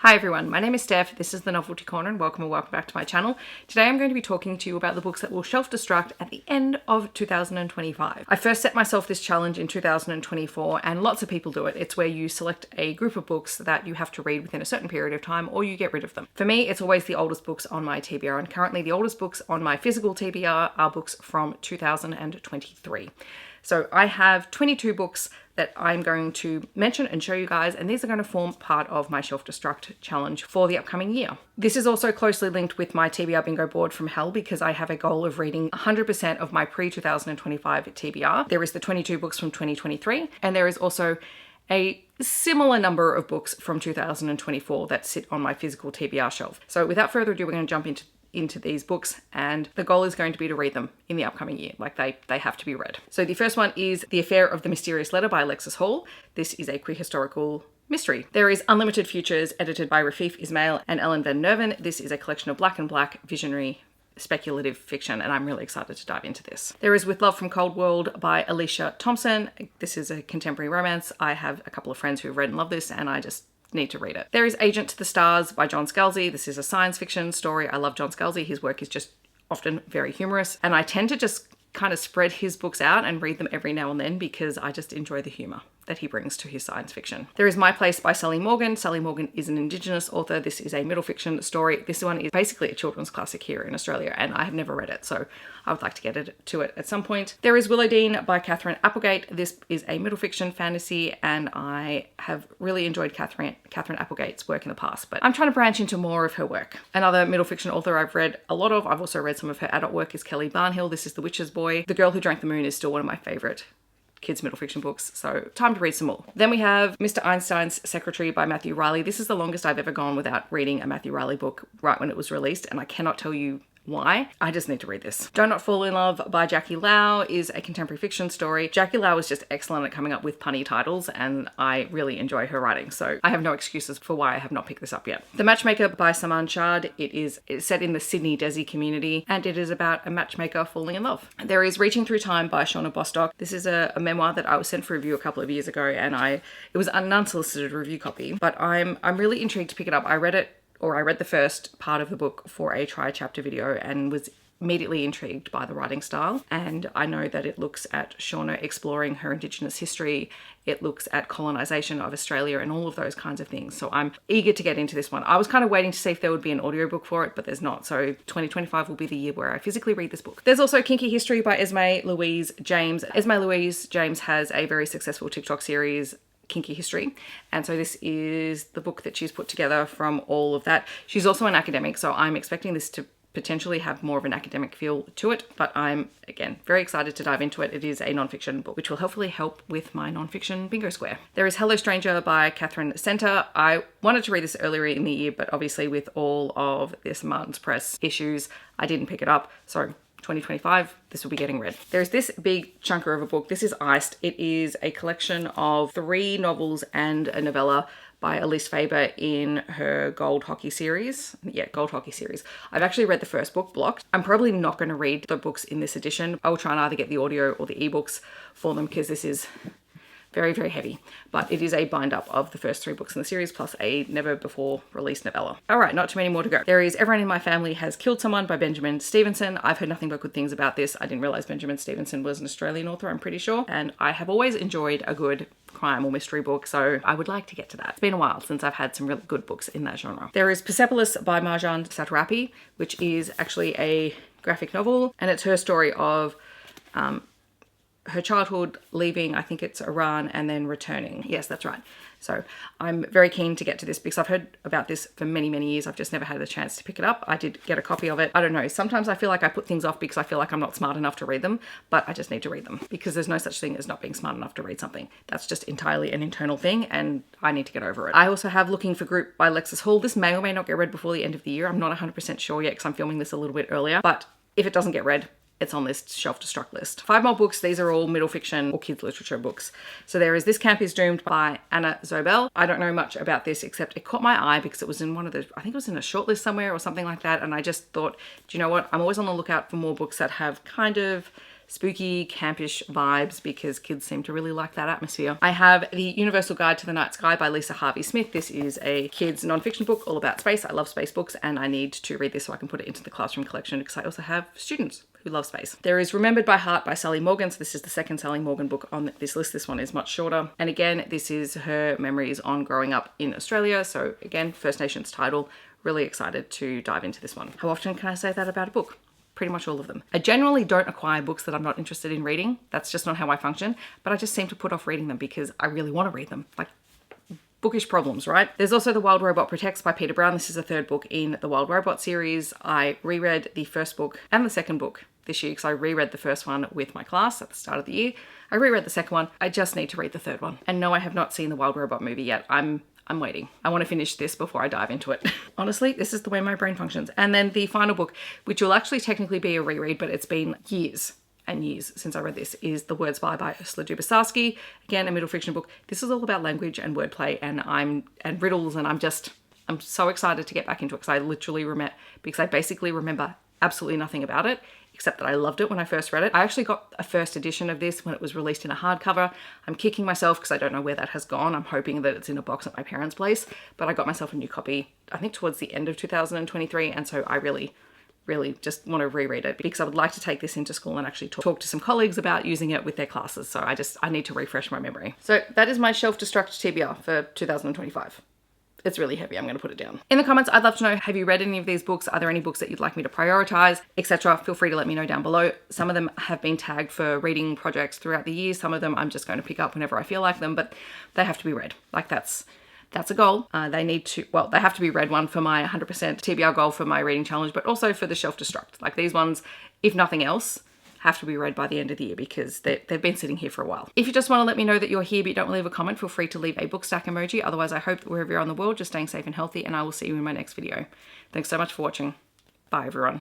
Hi everyone, my name is Steph, this is the Novelty Corner and welcome back to my channel. Today I'm going to be talking to you about the books that will shelf destruct at the end of 2025. I first set myself this challenge in 2024 and lots of people do it. It's where you select a group of books that you have to read within a certain period of time or you get rid of them. For me, it's always the oldest books on my TBR, and currently the oldest books on my physical TBR are books from 2023. So I have 22 books that I'm going to mention and show you guys, and these are going to form part of my Shelf Destruct challenge for the upcoming year. This is also closely linked with my TBR bingo board from hell because I have a goal of reading 100% of my pre-2025 TBR. There is the 22 books from 2023, and there is also a similar number of books from 2024 that sit on my physical TBR shelf. So without further ado, we're going to jump into these books, and the goal is going to be to read them in the upcoming year. Like they have to be read. So the first one is The Affair of the Mysterious Letter by Alexis Hall. This is a queer historical mystery. There is Unlimited Futures, edited by Rafif Ismail and Ellen Van Nerven. This is a collection of black and black visionary speculative fiction, and I'm really excited to dive into this. There is With Love from Cold World by Alicia Thompson. This is a contemporary romance. I have a couple of friends who've read and love this, and I just need to read it. There is Agent to the Stars by John Scalzi. This is a science fiction story. I love John Scalzi. His work is just often very humorous, and I tend to just kind of spread his books out and read them every now and then because I just enjoy the humor that he brings to his science fiction. There is My Place by Sally Morgan. Sally Morgan is an Indigenous author. This is a middle fiction story. This one is basically a children's classic here in Australia, and I have never read it, so I would like to get to it at some point. There is Willodeen by Katherine Applegate. This is a middle fiction fantasy, and I have really enjoyed Katherine Applegate's work in the past, but I'm trying to branch into more of her work. Another middle fiction author I've read a lot of, I've also read some of her adult work, is Kelly Barnhill. This is The Witch's Boy. The Girl Who Drank the Moon is still one of my favorite kids' middle fiction books, so time to read some more. Then we have Mr. Einstein's Secretary by Matthew Reilly. This is the longest I've ever gone without reading a Matthew Reilly book right when it was released, and I cannot tell you why. I just need to read this. Don't Not Fall in Love by Jackie Lau is a contemporary fiction story. Jackie Lau is just excellent at coming up with punny titles, and I really enjoy her writing, so I have no excuses for why I have not picked this up yet. The Matchmaker by Saman Shad. It's set in the Sydney Desi community, and it is about a matchmaker falling in love. There is Reaching Through Time by Shauna Bostok. This is a memoir that I was sent for review a couple of years ago, and it was an unsolicited review copy, but I'm really intrigued to pick it up. I read the first part of the book for a try-chapter video and was immediately intrigued by the writing style. And I know that it looks at Shauna exploring her Indigenous history. It looks at colonization of Australia and all of those kinds of things. So I'm eager to get into this one. I was kind of waiting to see if there would be an audiobook for it, but there's not. So 2025 will be the year where I physically read this book. There's also Kinky History by Esme, Louise, James. Esme Louise James has a very successful TikTok series, Kinky History, and so this is the book that she's put together from all of that. She's also an academic, so I'm expecting this to potentially have more of an academic feel to it, but I'm, again, very excited to dive into it. It is a non-fiction book, which will hopefully help with my non-fiction bingo square. There is Hello Stranger by Katherine Center. I wanted to read this earlier in the year, but obviously with all of this Martin's Press issues, I didn't pick it up, so 2025, this will be getting read. There's this big chunker of a book. This is Iced. It is a collection of 3 novels and a novella by Elise Faber in her Gold Hockey series. Yeah, Gold Hockey series. I've actually read the first book, Blocked. I'm probably not going to read the books in this edition. I will try and either get the audio or the ebooks for them because this is very, very heavy, but it is a bind up of the first 3 books in the series plus a never before released novella. All right, not too many more to go. There is Everyone in My Family Has Killed Someone by Benjamin Stevenson. I've heard nothing but good things about this. I didn't realize Benjamin Stevenson was an Australian author, I'm pretty sure, and I have always enjoyed a good crime or mystery book, so I would like to get to that. It's been a while since I've had some really good books in that genre. There is Persepolis by Marjane Satrapi, which is actually a graphic novel, and it's her story of her childhood, leaving, I think it's Iran, and then returning. Yes, that's right. So I'm very keen to get to this because I've heard about this for many, many years. I've just never had the chance to pick it up. I did get a copy of it. I don't know. Sometimes I feel like I put things off because I feel like I'm not smart enough to read them, but I just need to read them because there's no such thing as not being smart enough to read something. That's just entirely an internal thing, and I need to get over it. I also have Looking for Group by Alexis Hall. This may or may not get read before the end of the year. I'm not 100% sure yet because I'm filming this a little bit earlier, but if it doesn't get read, it's on this Shelf Destruct list. 5 more books. These are all middle fiction or kids literature books. So there is This Camp is Doomed by Anna Zobel. I don't know much about this except it caught my eye because it was in one of the, I think it was in a shortlist somewhere or something like that. And I just thought, do you know what? I'm always on the lookout for more books that have kind of spooky, campish vibes because kids seem to really like that atmosphere. I have The Universal Guide to the Night Sky by Lisa Harvey-Smith. This is a kids non-fiction book all about space. I love space books and I need to read this so I can put it into the classroom collection because I also have students who love space. There is Remembered by Heart by Sally Morgan. So this is the second Sally Morgan book on this list. This one is much shorter. And again, this is her memories on growing up in Australia. So again, First Nations title. Really excited to dive into this one. How often can I say that about a book? Pretty much all of them. I generally don't acquire books that I'm not interested in reading. That's just not how I function. But I just seem to put off reading them because I really want to read them. Like, bookish problems, right? There's also The Wild Robot Protects by Peter Brown. This is the third book in the Wild Robot series. I reread the first book and the second book this year because I reread the first one with my class at the start of the year. I reread the second one. I just need to read the third one. And no, I have not seen the Wild Robot movie yet. I'm waiting. I want to finish this before I dive into it. Honestly, this is the way my brain functions. And then the final book, which will actually technically be a reread, but it's been years and years since I read this, is The Word Spy by Ursula Dubosarsky. Again, a middle fiction book. This is all about language and wordplay and riddles, and I'm so excited to get back into it because I basically remember absolutely nothing about it, except that I loved it when I first read it. I actually got a first edition of this when it was released in a hardcover. I'm kicking myself because I don't know where that has gone. I'm hoping that it's in a box at my parents' place, but I got myself a new copy, I think towards the end of 2023, and so I really just want to reread it because I would like to take this into school and actually talk to some colleagues about using it with their classes. So I need to refresh my memory. So that is my Shelf Destruct TBR for 2025. It's really heavy. I'm going to put it down. In the comments, I'd love to know, have you read any of these books? Are there any books that you'd like me to prioritize, etc.? Feel free to let me know down below. Some of them have been tagged for reading projects throughout the year. Some of them I'm just going to pick up whenever I feel like them, but they have to be read. Like that's a goal. They have to be read, one for my 100% TBR goal for my reading challenge, but also for the Shelf Destruct. Like these ones, if nothing else, have to be read by the end of the year because they've been sitting here for a while. If you just want to let me know that you're here but you don't want to leave a comment, feel free to leave a book stack emoji. Otherwise, I hope that wherever you're on the world, just staying safe and healthy, and I will see you in my next video. Thanks so much for watching. Bye, everyone.